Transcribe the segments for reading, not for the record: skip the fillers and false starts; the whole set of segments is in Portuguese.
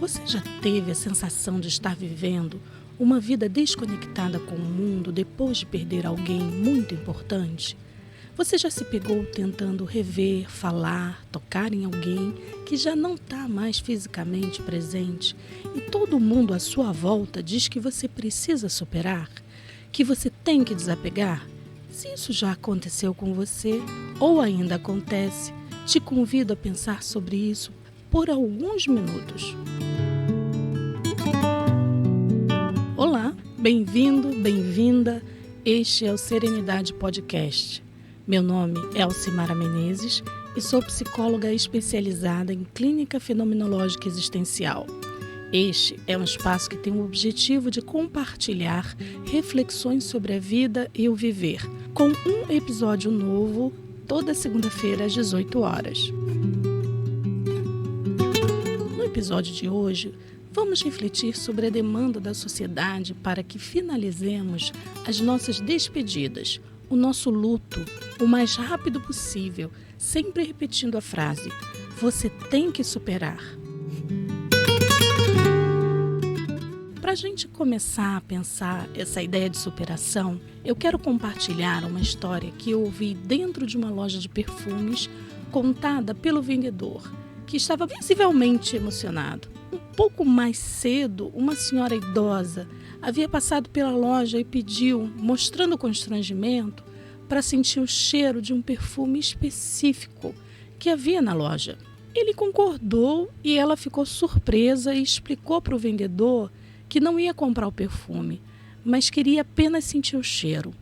Você já teve a sensação de estar vivendo uma vida desconectada com o mundo depois de perder alguém muito importante? Você já se pegou tentando rever, falar, tocar em alguém que já não está mais fisicamente presente e todo mundo à sua volta diz que você precisa superar, que você tem que desapegar? Se isso já aconteceu com você ou ainda acontece, te convido a pensar sobre isso por alguns minutos. Olá, bem-vindo, bem-vinda. Este é o Serenidade Podcast. Meu nome é Alcimara Menezes e sou psicóloga especializada em clínica fenomenológica existencial. Este é um espaço que tem o objetivo de compartilhar reflexões sobre a vida e o viver, com um episódio novo toda segunda-feira às 18 horas. No episódio de hoje, vamos refletir sobre a demanda da sociedade para que finalizemos as nossas despedidas, o nosso luto, o mais rápido possível, sempre repetindo a frase: você tem que superar. Para a gente começar a pensar essa ideia de superação, eu quero compartilhar uma história que eu ouvi dentro de uma loja de perfumes, contada pelo vendedor, que estava visivelmente emocionado. Um pouco mais cedo, uma senhora idosa havia passado pela loja e pediu, mostrando constrangimento, para sentir o cheiro de um perfume específico que havia na loja. Ele concordou e ela ficou surpresa e explicou para o vendedor que não ia comprar o perfume, mas queria apenas sentir o cheiro.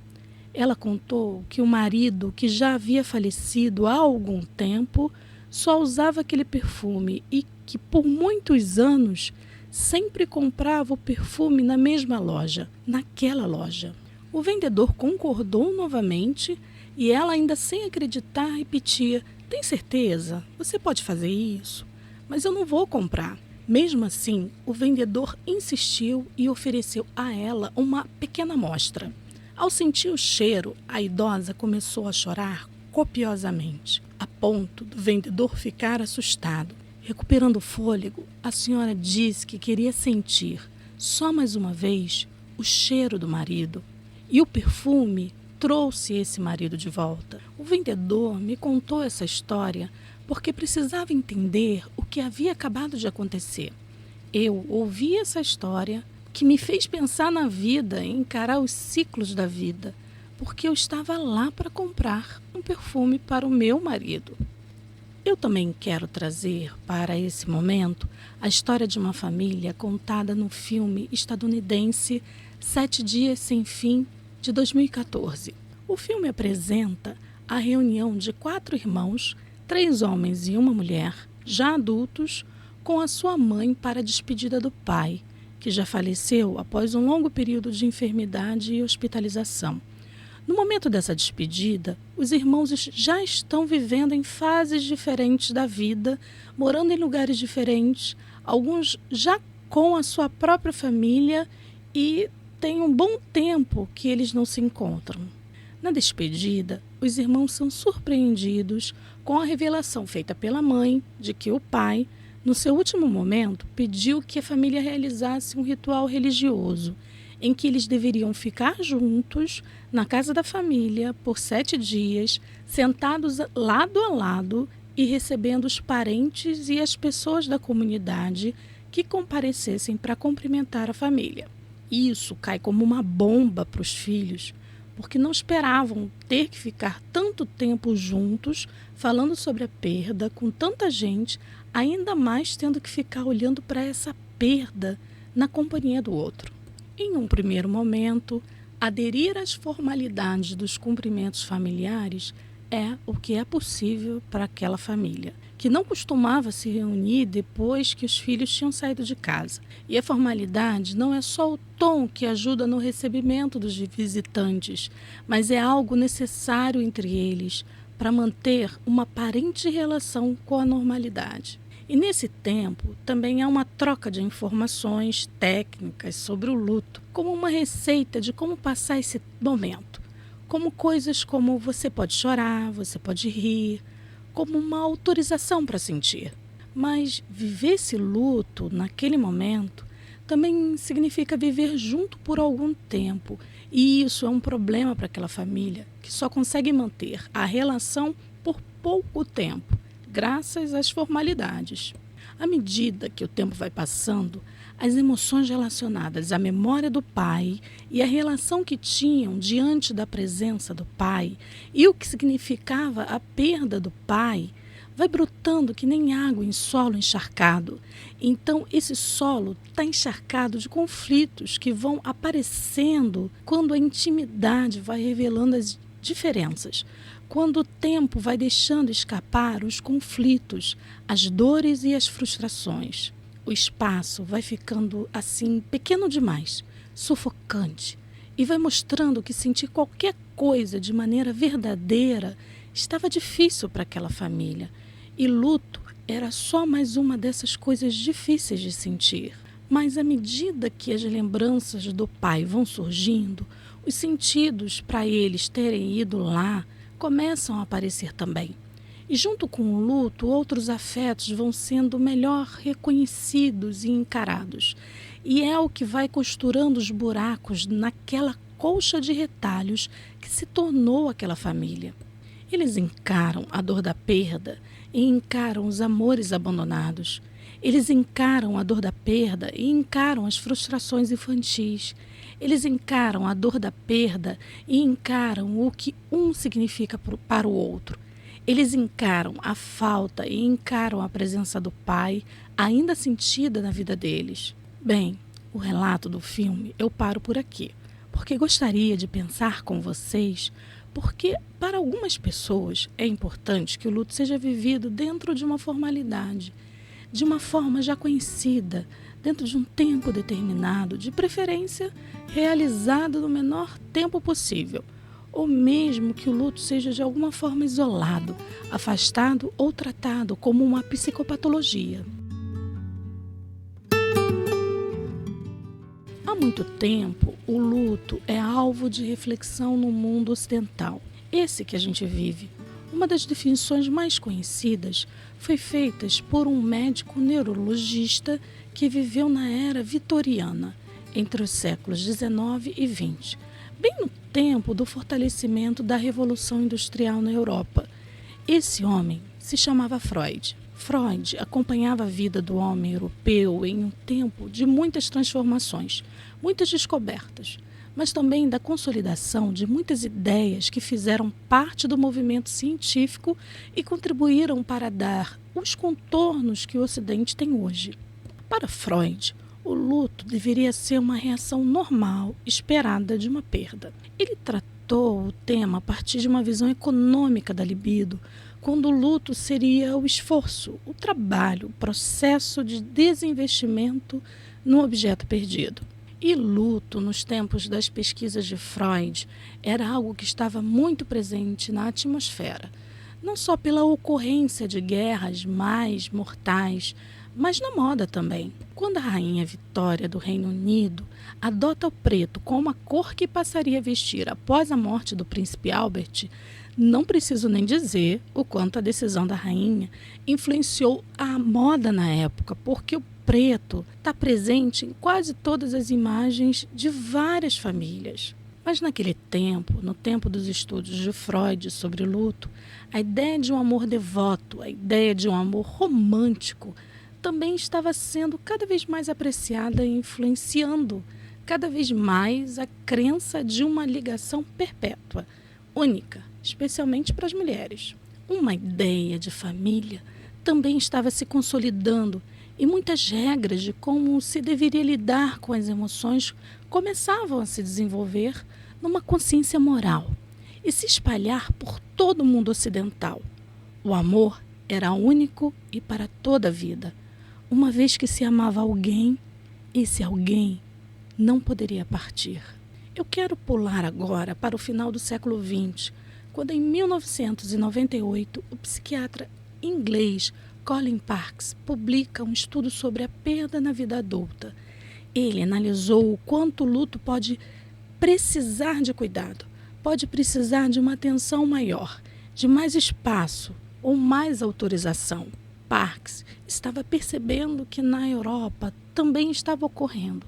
Ela contou que o marido, que já havia falecido há algum tempo, só usava aquele perfume e que por muitos anos sempre comprava o perfume na mesma loja, naquela loja. O vendedor concordou novamente e ela, ainda sem acreditar, repetia: tem certeza? Você pode fazer isso? Mas eu não vou comprar. Mesmo assim, o vendedor insistiu e ofereceu a ela uma pequena amostra. Ao sentir o cheiro, a idosa começou a chorar copiosamente, a ponto do vendedor ficar assustado. Recuperando o fôlego, a senhora disse que queria sentir, só mais uma vez, o cheiro do marido. E o perfume trouxe esse marido de volta. O vendedor me contou essa história porque precisava entender o que havia acabado de acontecer. Eu ouvi essa história que me fez pensar na vida e encarar os ciclos da vida, porque eu estava lá para comprar um perfume para o meu marido. Eu também quero trazer para esse momento a história de uma família contada no filme estadunidense 7 Dias Sem Fim, de 2014. O filme apresenta a reunião de 4 irmãos, 3 homens e uma mulher, já adultos, com a sua mãe para a despedida do pai, que já faleceu após um longo período de enfermidade e hospitalização. No momento dessa despedida, os irmãos já estão vivendo em fases diferentes da vida, morando em lugares diferentes, alguns já com a sua própria família, e tem um bom tempo que eles não se encontram. Na despedida, os irmãos são surpreendidos com a revelação feita pela mãe de que o pai, no seu último momento, pediu que a família realizasse um ritual religioso em que eles deveriam ficar juntos na casa da família por 7 dias, sentados lado a lado e recebendo os parentes e as pessoas da comunidade que comparecessem para cumprimentar a família. Isso cai como uma bomba para os filhos, porque não esperavam ter que ficar tanto tempo juntos, falando sobre a perda, com tanta gente, ainda mais tendo que ficar olhando para essa perda na companhia do outro. Em um primeiro momento, aderir às formalidades dos cumprimentos familiares é o que é possível para aquela família, que não costumava se reunir depois que os filhos tinham saído de casa. E a formalidade não é só o tom que ajuda no recebimento dos visitantes, mas é algo necessário entre eles para manter uma aparente relação com a normalidade. E nesse tempo também há uma troca de informações técnicas sobre o luto, como uma receita de como passar esse momento, como coisas como você pode chorar, você pode rir, como uma autorização para sentir. Mas viver esse luto naquele momento também significa viver junto por algum tempo. E isso é um problema para aquela família que só consegue manter a relação por pouco tempo, graças às formalidades. À medida que o tempo vai passando, as emoções relacionadas à memória do pai e a relação que tinham diante da presença do pai e o que significava a perda do pai vai brotando que nem água em solo encharcado. Então, esse solo está encharcado de conflitos que vão aparecendo quando a intimidade vai revelando as diferenças, quando o tempo vai deixando escapar os conflitos, as dores e as frustrações. O espaço vai ficando assim pequeno demais, sufocante, e vai mostrando que sentir qualquer coisa de maneira verdadeira estava difícil para aquela família. E luto era só mais uma dessas coisas difíceis de sentir. Mas à medida que as lembranças do pai vão surgindo, os sentidos para eles terem ido lá começam a aparecer também. E junto com o luto, outros afetos vão sendo melhor reconhecidos e encarados. E é o que vai costurando os buracos naquela colcha de retalhos que se tornou aquela família. Eles encaram a dor da perda e encaram os amores abandonados. Eles encaram a dor da perda e encaram as frustrações infantis. Eles encaram a dor da perda e encaram o que um significa para o outro. Eles encaram a falta e encaram a presença do pai, ainda sentida na vida deles. Bem, o relato do filme eu paro por aqui, porque gostaria de pensar com vocês, porque para algumas pessoas é importante que o luto seja vivido dentro de uma formalidade, de uma forma já conhecida, dentro de um tempo determinado, de preferência realizado no menor tempo possível. Ou mesmo que o luto seja de alguma forma isolado, afastado ou tratado como uma psicopatologia. Há muito tempo, o luto é alvo de reflexão no mundo ocidental, esse que a gente vive. Uma das definições mais conhecidas foi feita por um médico neurologista que viveu na era vitoriana, entre os séculos XIX e XX, bem no tempo do fortalecimento da Revolução Industrial na Europa. Esse homem se chamava Freud. Freud acompanhava a vida do homem europeu em um tempo de muitas transformações, muitas descobertas, mas também da consolidação de muitas ideias que fizeram parte do movimento científico e contribuíram para dar os contornos que o Ocidente tem hoje. Para Freud, o luto deveria ser uma reação normal, esperada de uma perda. Ele tratou o tema a partir de uma visão econômica da libido, quando o luto seria o esforço, o trabalho, o processo de desinvestimento no objeto perdido. E luto, nos tempos das pesquisas de Freud, era algo que estava muito presente na atmosfera, não só pela ocorrência de guerras mais mortais, mas na moda também. Quando a rainha Vitória do Reino Unido adota o preto como a cor que passaria a vestir após a morte do príncipe Albert, não preciso nem dizer o quanto a decisão da rainha influenciou a moda na época, porque o preto está presente em quase todas as imagens de várias famílias. Mas naquele tempo, no tempo dos estudos de Freud sobre luto, a ideia de um amor devoto, a ideia de um amor romântico, também estava sendo cada vez mais apreciada e influenciando cada vez mais a crença de uma ligação perpétua, única, especialmente para as mulheres. Uma ideia de família também estava se consolidando e muitas regras de como se deveria lidar com as emoções começavam a se desenvolver numa consciência moral e se espalhar por todo o mundo ocidental. O amor era único e para toda a vida. Uma vez que se amava alguém, esse alguém não poderia partir. Eu quero pular agora para o final do século XX, quando em 1998 o psiquiatra inglês Colin Parkes publica um estudo sobre a perda na vida adulta. Ele analisou o quanto o luto pode precisar de cuidado, pode precisar de uma atenção maior, de mais espaço ou mais autorização. Parks estava percebendo que na Europa também estava ocorrendo,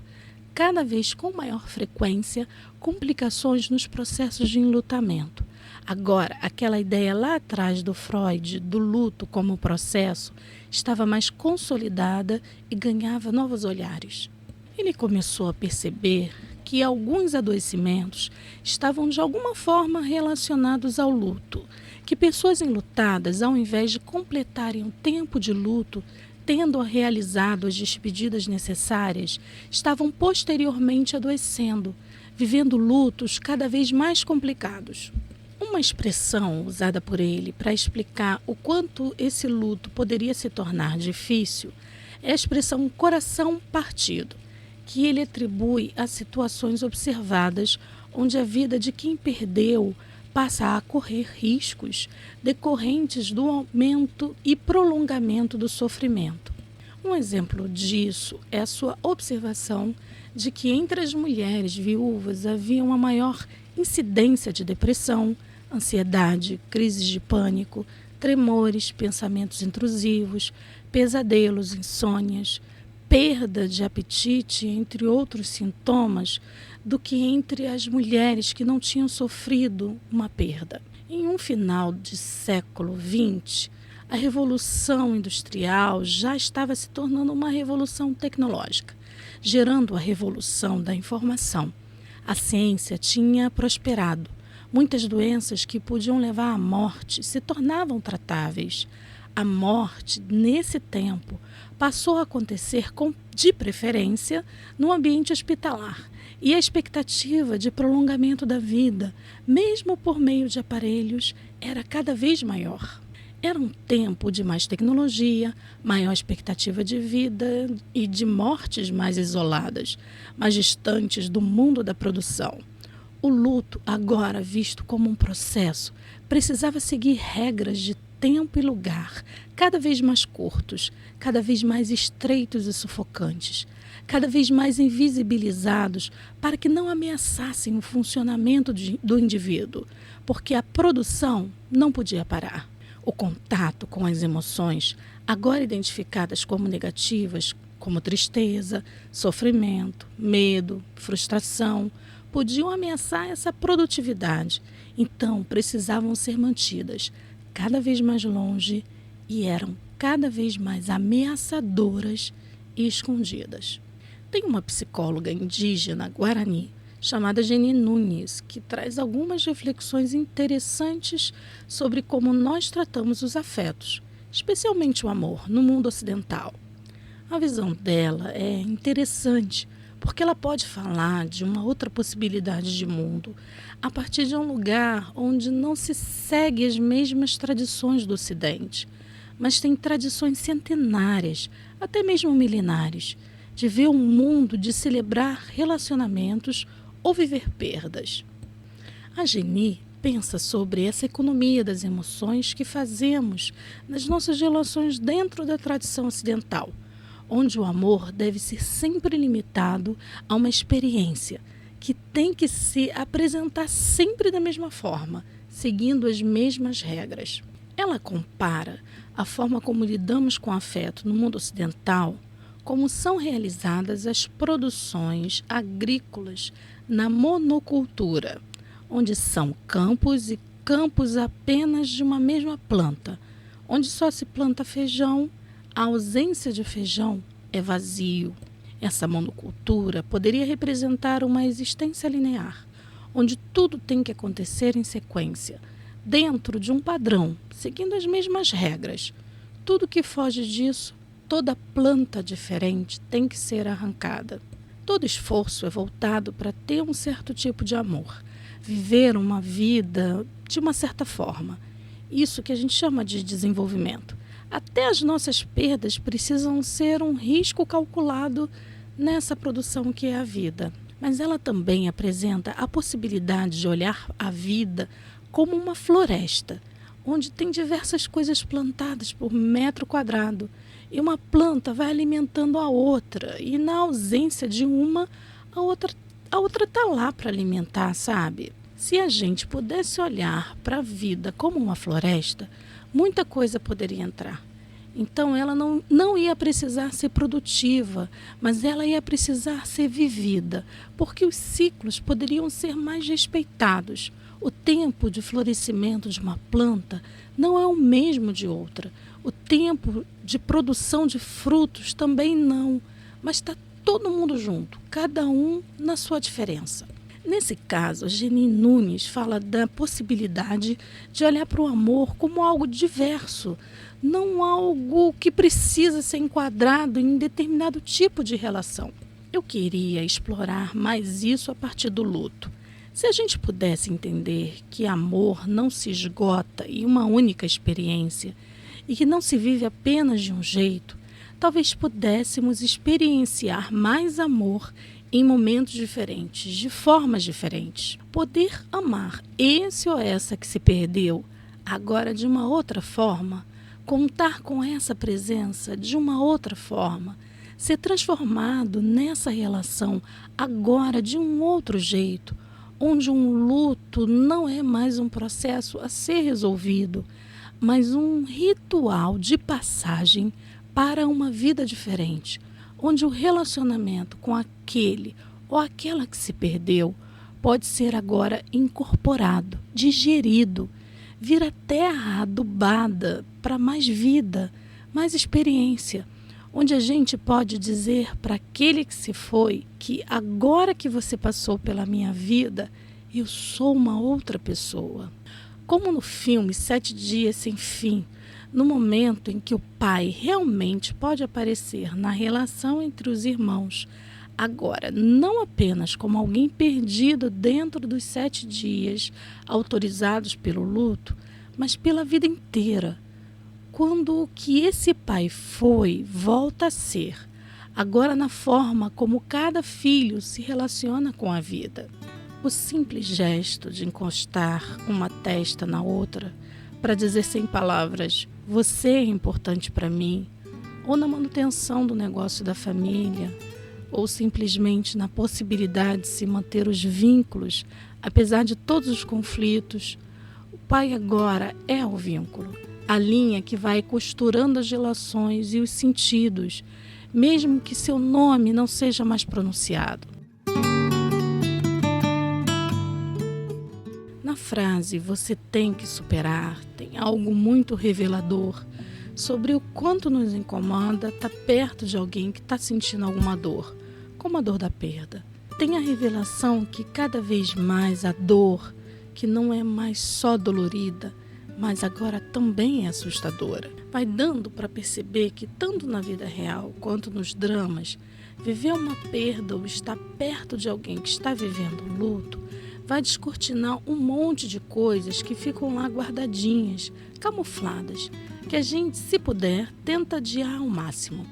cada vez com maior frequência, complicações nos processos de enlutamento. Agora, aquela ideia lá atrás do Freud, do luto como processo, estava mais consolidada e ganhava novos olhares. Ele começou a perceber que alguns adoecimentos estavam de alguma forma relacionados ao luto, que pessoas enlutadas, ao invés de completarem o tempo de luto, tendo realizado as despedidas necessárias, estavam posteriormente adoecendo, vivendo lutos cada vez mais complicados. Uma expressão usada por ele para explicar o quanto esse luto poderia se tornar difícil é a expressão coração partido, que ele atribui a situações observadas onde a vida de quem perdeu passa a correr riscos decorrentes do aumento e prolongamento do sofrimento. Um exemplo disso é a sua observação de que entre as mulheres viúvas havia uma maior incidência de depressão, ansiedade, crises de pânico, tremores, pensamentos intrusivos, pesadelos, insônias, perda de apetite, entre outros sintomas, do que entre as mulheres que não tinham sofrido uma perda. Em um final de século XX, a revolução industrial já estava se tornando uma revolução tecnológica, gerando a revolução da informação. A ciência tinha prosperado. Muitas doenças que podiam levar à morte se tornavam tratáveis. A morte, nesse tempo, passou a acontecer de preferência no ambiente hospitalar, e a expectativa de prolongamento da vida, mesmo por meio de aparelhos, era cada vez maior. Era um tempo de mais tecnologia, maior expectativa de vida e de mortes mais isoladas, mais distantes do mundo da produção. O luto, agora visto como um processo, precisava seguir regras de tempo e lugar, cada vez mais curtos, cada vez mais estreitos e sufocantes, cada vez mais invisibilizados para que não ameaçassem o funcionamento do indivíduo, porque a produção não podia parar. O contato com as emoções, agora identificadas como negativas, como tristeza, sofrimento, medo, frustração, podiam ameaçar essa produtividade, então precisavam ser mantidas cada vez mais longe e eram cada vez mais ameaçadoras e escondidas. Tem uma psicóloga indígena guarani chamada Geni Nunes, que traz algumas reflexões interessantes sobre como nós tratamos os afetos, especialmente o amor, no mundo ocidental. A visão dela é interessante, porque ela pode falar de uma outra possibilidade de mundo a partir de um lugar onde não se segue as mesmas tradições do Ocidente, mas tem tradições centenárias, até mesmo milenares, de ver um mundo de celebrar relacionamentos ou viver perdas. A Geni pensa sobre essa economia das emoções que fazemos nas nossas relações dentro da tradição ocidental, onde o amor deve ser sempre limitado a uma experiência que tem que se apresentar sempre da mesma forma, seguindo as mesmas regras. Ela compara a forma como lidamos com o afeto no mundo ocidental, como são realizadas as produções agrícolas na monocultura, onde são campos e campos apenas de uma mesma planta, onde só se planta feijão. A ausência de feijão é vazio. Essa monocultura poderia representar uma existência linear, onde tudo tem que acontecer em sequência, dentro de um padrão, seguindo as mesmas regras. Tudo que foge disso, toda planta diferente tem que ser arrancada. Todo esforço é voltado para ter um certo tipo de amor, viver uma vida de uma certa forma. Isso que a gente chama de desenvolvimento. Até as nossas perdas precisam ser um risco calculado nessa produção que é a vida. Mas ela também apresenta a possibilidade de olhar a vida como uma floresta, onde tem diversas coisas plantadas por metro quadrado, e uma planta vai alimentando a outra, e na ausência de uma, a outra está lá para alimentar, sabe? Se a gente pudesse olhar para a vida como uma floresta, muita coisa poderia entrar. Então ela não ia precisar ser produtiva, mas ela ia precisar ser vivida, porque os ciclos poderiam ser mais respeitados. O tempo de florescimento de uma planta não é o mesmo de outra. O tempo de produção de frutos também não, mas está todo mundo junto, cada um na sua diferença. Nesse caso, a Geni Nunes fala da possibilidade de olhar para o amor como algo diverso, não algo que precisa ser enquadrado em determinado tipo de relação. Eu queria explorar mais isso a partir do luto. Se a gente pudesse entender que amor não se esgota em uma única experiência e que não se vive apenas de um jeito, talvez pudéssemos experienciar mais amor em momentos diferentes, de formas diferentes. Poder amar esse ou essa que se perdeu, agora de uma outra forma, contar com essa presença de uma outra forma, ser transformado nessa relação agora de um outro jeito, onde um luto não é mais um processo a ser resolvido, mas um ritual de passagem para uma vida diferente, onde o relacionamento com aquele ou aquela que se perdeu pode ser agora incorporado, digerido, vir a terra adubada para mais vida, mais experiência, onde a gente pode dizer para aquele que se foi que agora que você passou pela minha vida, eu sou uma outra pessoa. Como no filme 7 Dias Sem Fim, no momento em que o pai realmente pode aparecer na relação entre os irmãos, agora não apenas como alguém perdido dentro dos 7 dias autorizados pelo luto, mas pela vida inteira. Quando o que esse pai foi, volta a ser, agora na forma como cada filho se relaciona com a vida. O simples gesto de encostar uma testa na outra para dizer sem palavras, você é importante para mim, ou na manutenção do negócio da família, ou simplesmente na possibilidade de se manter os vínculos, apesar de todos os conflitos. O pai agora é o vínculo, a linha que vai costurando as relações e os sentidos, mesmo que seu nome não seja mais pronunciado. Na frase "você tem que superar", tem algo muito revelador sobre o quanto nos incomoda estar perto de alguém que está sentindo alguma dor, como a dor da perda. Tem a revelação que cada vez mais a dor, que não é mais só dolorida, mas agora também é assustadora, vai dando para perceber que tanto na vida real quanto nos dramas, viver uma perda ou estar perto de alguém que está vivendo um luto vai descortinar um monte de coisas que ficam lá guardadinhas, camufladas, que a gente, se puder, tenta adiar ao máximo.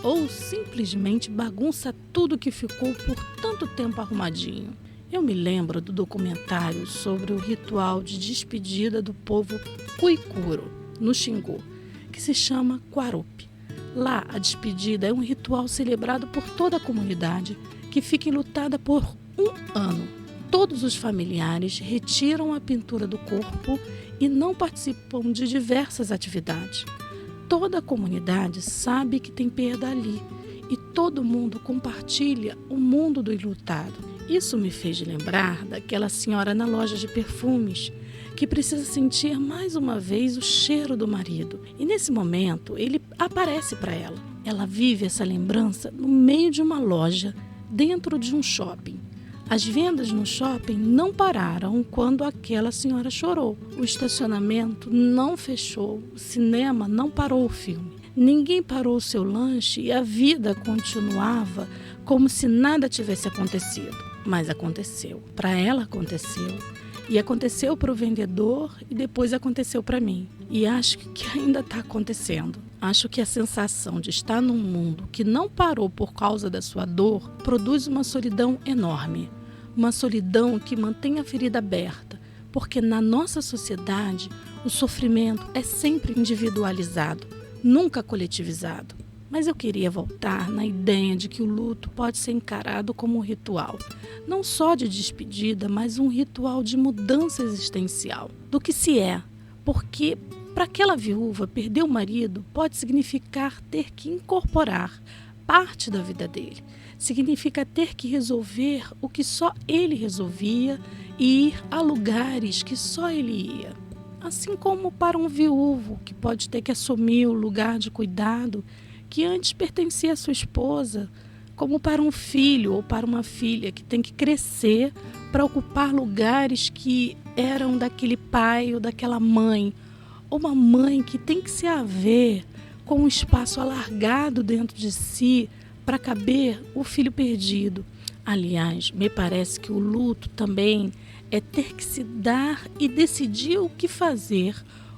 Ou simplesmente bagunça tudo que ficou por tanto tempo arrumadinho. Eu me lembro do documentário sobre o ritual de despedida do povo Cuicuro, no Xingu, que se chama Quarupi. Lá, a despedida é um ritual celebrado por toda a comunidade, que fica enlutada por 1 ano. Todos os familiares retiram a pintura do corpo e não participam de diversas atividades. Toda a comunidade sabe que tem perda ali e todo mundo compartilha o mundo do enlutado. Isso me fez lembrar daquela senhora na loja de perfumes que precisa sentir mais uma vez o cheiro do marido. E nesse momento ele aparece para ela. Ela vive essa lembrança no meio de uma loja, dentro de um shopping. As vendas no shopping não pararam quando aquela senhora chorou. O estacionamento não fechou, o cinema não parou o filme. Ninguém parou o seu lanche e a vida continuava como se nada tivesse acontecido. Mas aconteceu. Para ela aconteceu. E aconteceu para o vendedor e depois aconteceu para mim. E acho que ainda está acontecendo. Acho que a sensação de estar num mundo que não parou por causa da sua dor produz uma solidão enorme. Uma solidão que mantém a ferida aberta, porque na nossa sociedade o sofrimento é sempre individualizado, nunca coletivizado. Mas eu queria voltar na ideia de que o luto pode ser encarado como um ritual, não só de despedida, mas um ritual de mudança existencial, do que se é, porque Para aquela viúva, perder o marido pode significar ter que incorporar parte da vida dele. Significa ter que resolver o que só ele resolvia e ir a lugares que só ele ia. Assim como para um viúvo, que pode ter que assumir o lugar de cuidado que antes pertencia à sua esposa, como para um filho ou para uma filha que tem que crescer para ocupar lugares que eram daquele pai ou daquela mãe, ou uma mãe que tem que se haver com um espaço alargado dentro de si para caber o filho perdido. Aliás, me parece que o luto também é ter que se dar e decidir o que fazer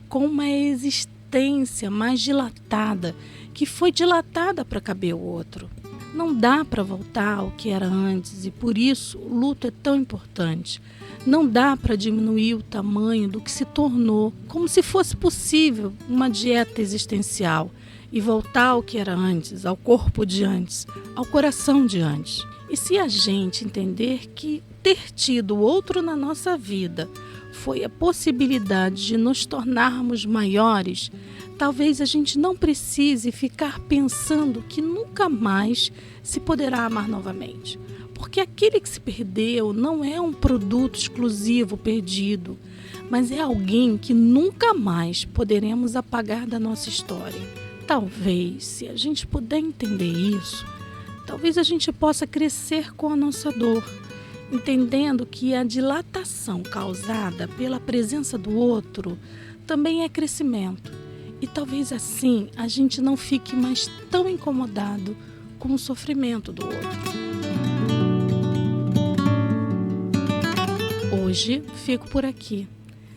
com uma existência mais dilatada, que foi dilatada para caber o outro. Não dá para voltar ao que era antes e por isso o luto é tão importante. Não dá para diminuir o tamanho do que se tornou, como se fosse possível uma dieta existencial e voltar ao que era antes, ao corpo de antes, ao coração de antes. E se a gente entender que ter tido outro na nossa vida foi a possibilidade de nos tornarmos maiores, talvez a gente não precise ficar pensando que nunca mais se poderá amar novamente. Porque aquele que se perdeu não é um produto exclusivo perdido, mas é alguém que nunca mais poderemos apagar da nossa história. Talvez, se a gente puder entender isso, talvez a gente possa crescer com a nossa dor, entendendo que a dilatação causada pela presença do outro também é crescimento. E talvez assim a gente não fique mais tão incomodado com o sofrimento do outro. Hoje fico por aqui,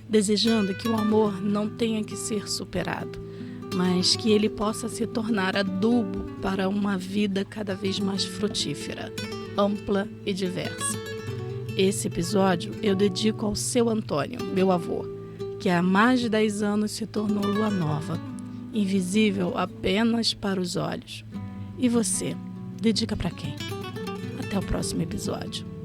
desejando que o amor não tenha que ser superado, mas que ele possa se tornar adubo para uma vida cada vez mais frutífera, ampla e diversa. Esse episódio eu dedico ao seu Antônio, meu avô, que há mais de 10 anos se tornou lua nova, invisível apenas para os olhos. E você, dedica para quem? Até o próximo episódio.